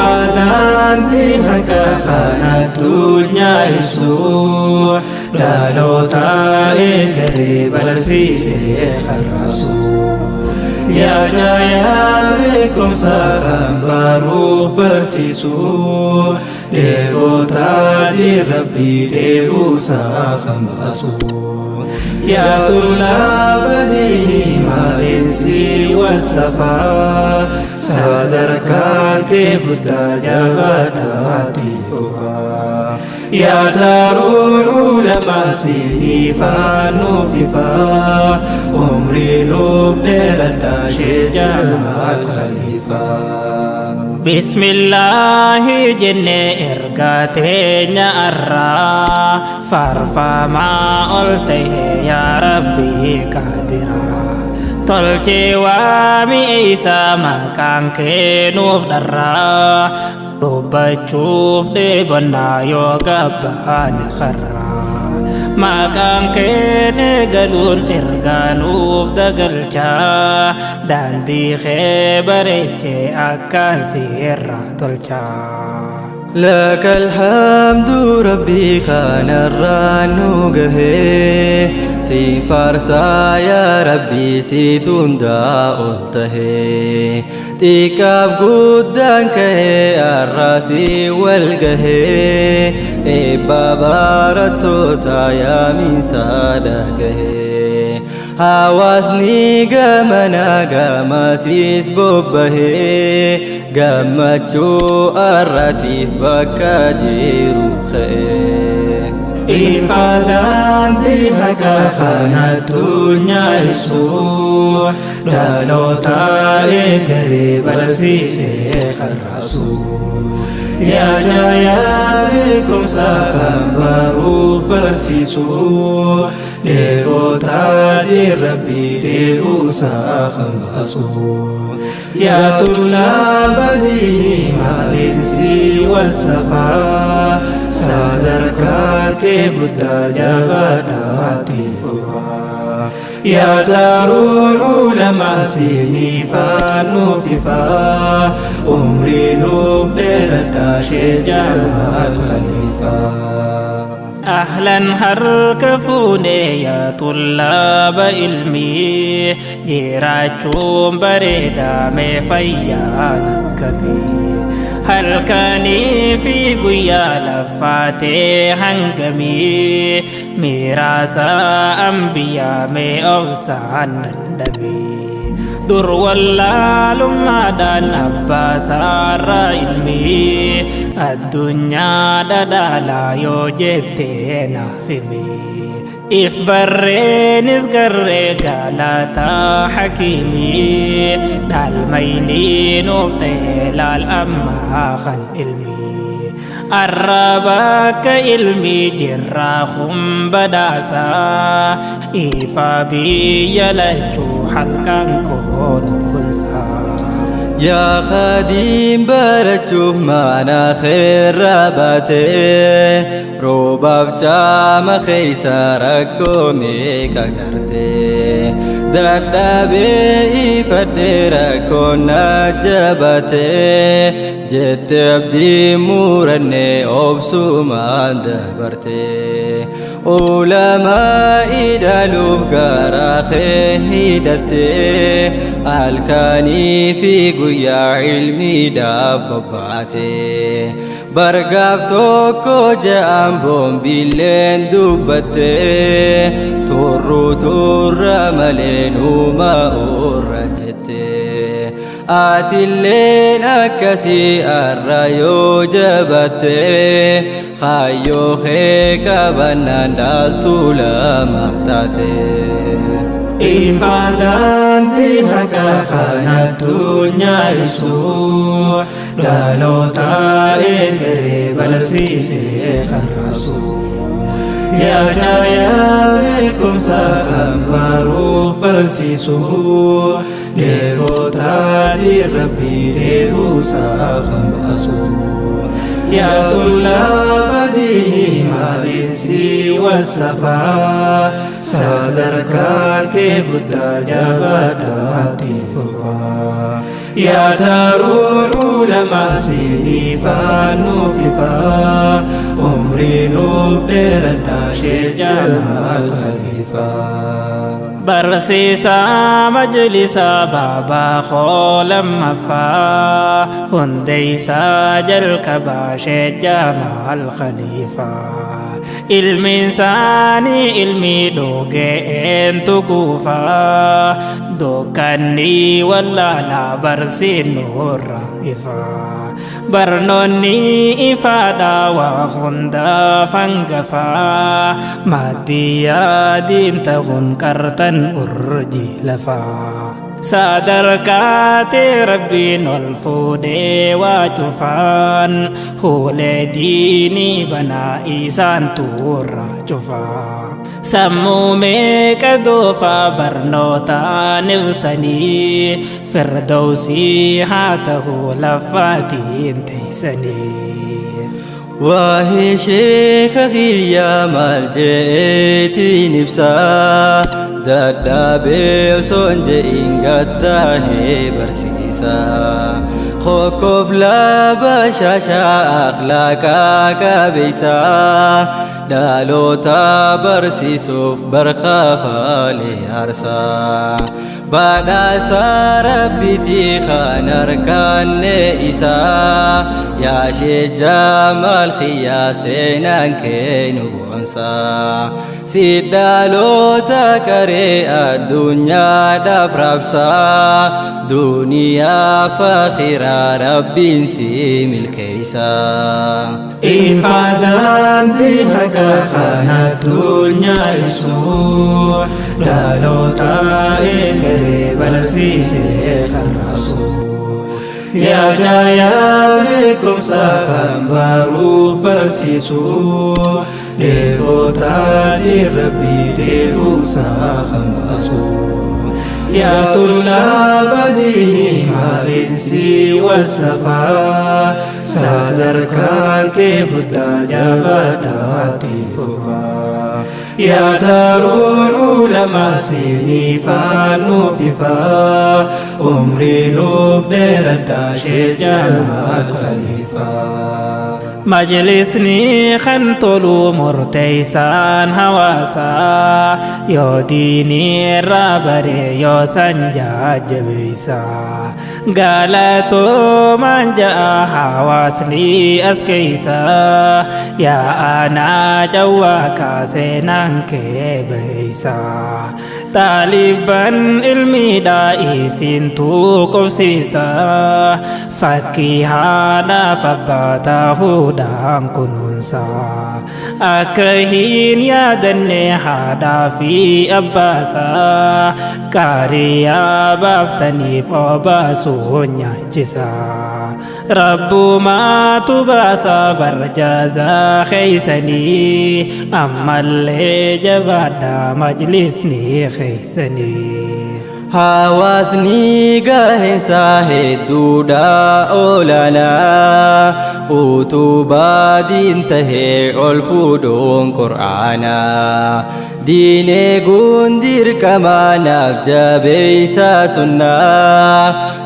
Ifadanti hakafana dunya isu lalota egare barsise kharrasu ya jaya bikum saham baru farsisu derota di rabbi deru saham basu ya tulab dini malinsi wasafa sadarkan ke buddha jabadati fufa ya darul ulama sinifa nufifa umri lub derada syejalal khalifa Bismillah jenne ergatenya arra farfa ma'ul tehe ya rabbi kadira tolce wa mi isa makang kenuf darra dobacuf de banayo gaban kharra makang kene galun erganuf dagalcha dan di khebarece akan sirra tolcha لك الحمد ربي خان الرانو قهي سي فرسا يا ربي سيتون دا قلته تيكاب قدان كهي الراسي والقهي إبابا رتوتا يا من سادة كهي هواسني قمنا قماسيس بوبهي Gammachu arratif bakka jiru khair Ifadanti hakafana dunya isu lalota egare barsise kharrasu ya jaya bikum saham baru farsisu derota di rabbi deru saham basu ya tulab dini malinsi wasafa sadarkan ke buddha jabadati fufa ya darul ulama sinifa nufifa umri lub derada syejalal khalifa أهلا هركفوني يا طلاب علمي جيراتشوم بريدا مفيانا كبي هل كاني في قيا لفاتي هنقمي ميراسا أنبياء مي أوسان النبي در والله لما دان أباسار علمي الدنيا دالا يوجتنا في مي إفبرين إسقر قالاتا حكيمي دال ميني نفته للأما خل علمي الرباك علمي جراخم بداسا إفا بي يلجو حلقان كون بنسا يا خادم برجوه معنا خير رباته روباب جام خيساركو ميكا كرته دادابي فديركو نجبته جت abdi murane obsu mandabarte ulama idalub garahe hidate alkani fi guya ilmi dabbate bargaf tokko jambon bilen dubbate turru turra malenu ma urrajete Atilleen akkasii arra yoo jabatte hayyoo kee qabannaan dhaaltu lama taate. Ifadanti haqa kana addunyaa ibsu dhaloota eegalee barsiisee kan raabsu. Yaadaya beekumsa kan baruuf barsiisu deegoota dirrabbii deebisaa kan baasu yaa tullaaba الإنس والسفا sadarkaan kee guddaa jabaadhaatti fufaa yaa daarul ulamaa siinii faannuuf ifaa umrii nuuf dheeradhaa shee Jamaal Khaliifaa barsiisaa majlisaa baabaa koo lammaffaa hundeysaa jalqabaa shee Jamaal Khaliifaa ilmi insaanii ilmi dhugeen tukuufaa dukkanni wallaalaa barsiinuurra ifaa barnoonni ifaadhaa waa hundaaf hangafaa maaddiyaa diimta'uun qartan urjii lafaa sadarkaatee rabbiin ol fuudhee waa cufaan huulee diinii banaa isaan tuurra cufaa sammuu meeqa doofaa barnootaan ibsanii firdawsii haa ta'uu laffaatiin teeysanii waahee sheeka kiyyaa maal jeetiin ibsaa dadhabee osoo hin je'in gattaahee barsiisaa Khokkoof laaba shaashaa akhlaaqaa qabeessaa dhaloota barsiisuuf barkaafaalee aarsaa badhaasa rabbiitii kan arganne isaa yaashee Jamaal Khiyyaa seenaan kee nu boonsaa si dhaloota qaree addunyaadhaaf raabsaa duniyaaf akhiraa rabbiin si milkeessaa ifaadhaan haqa kan addunyaa ibsu dhaloota eegalee barsiisee kan raabsu yaa beekumsa kan baruuf barsiisu dheebota rabbii deebuusaa kan baasu yaa tullaaba diinii maalinsi wasafaa sadarkaan kee guddaa jabaadhaatti fufaa yaa daarul ulamaa siinii faannuuf ifaa umrii nuuf dheeradhaa shee Jamaal Khaliifaa majlisni kan tolu murteeysaan hawaasaa yoo diinii irraa baree yoo san jajjabeeysaa galatoomaan ja'a hawaasni as keeysaa yaa aanaa cawwaa kaaseenaan kee beeysaa Taliban ilmiidhaa isintuu qobsiisaa fakkii haadhaaf abbaa ta'uudhaan kunuunsaa akka hin yaadanne haadhaa fi abbaasaa qaariyaa baaftaniif obaasuun nyaachisaa rabbumaatu baasaa barjaazaa keeysanii ammallee jabaadhaa majlisni keeysanii hawaasni gaheensaa hedduudha olaanaa utubaa diin tahee ol fuudhuun qur'aanaa diinee gundirqamaa naaf jabeeysaa sunnaa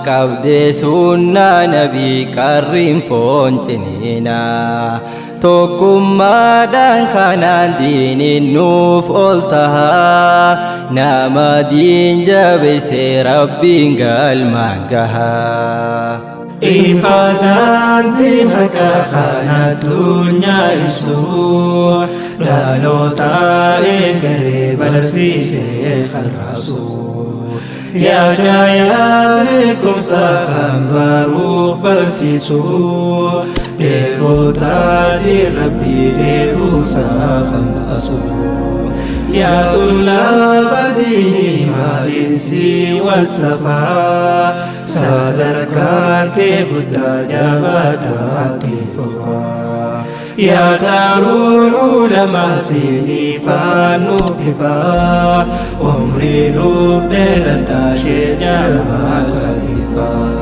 qabdee sunnaa nabii qarriin foon ciniinaa tokkummaadhaan kanaan diiniin nuuf ol tahaa nama diin jabeessee rabbiin galmaan gahaa ifaadhaan haqa kan addunyaa ibsu dhaloota eegalee barsiisee kan raabsu yaa beekumsa kan baruuf barsiisu dheebota rabbii deebuusaa kan baasu yaa tullaaba diinii maalinsi wasafaa sadarkaan kee guddaa jabaadhaatti fufaa yaa daarul ulamaa siinii faannuuf ifaa umrii nuuf dheeradhaa shee Jamaal Khaliifaa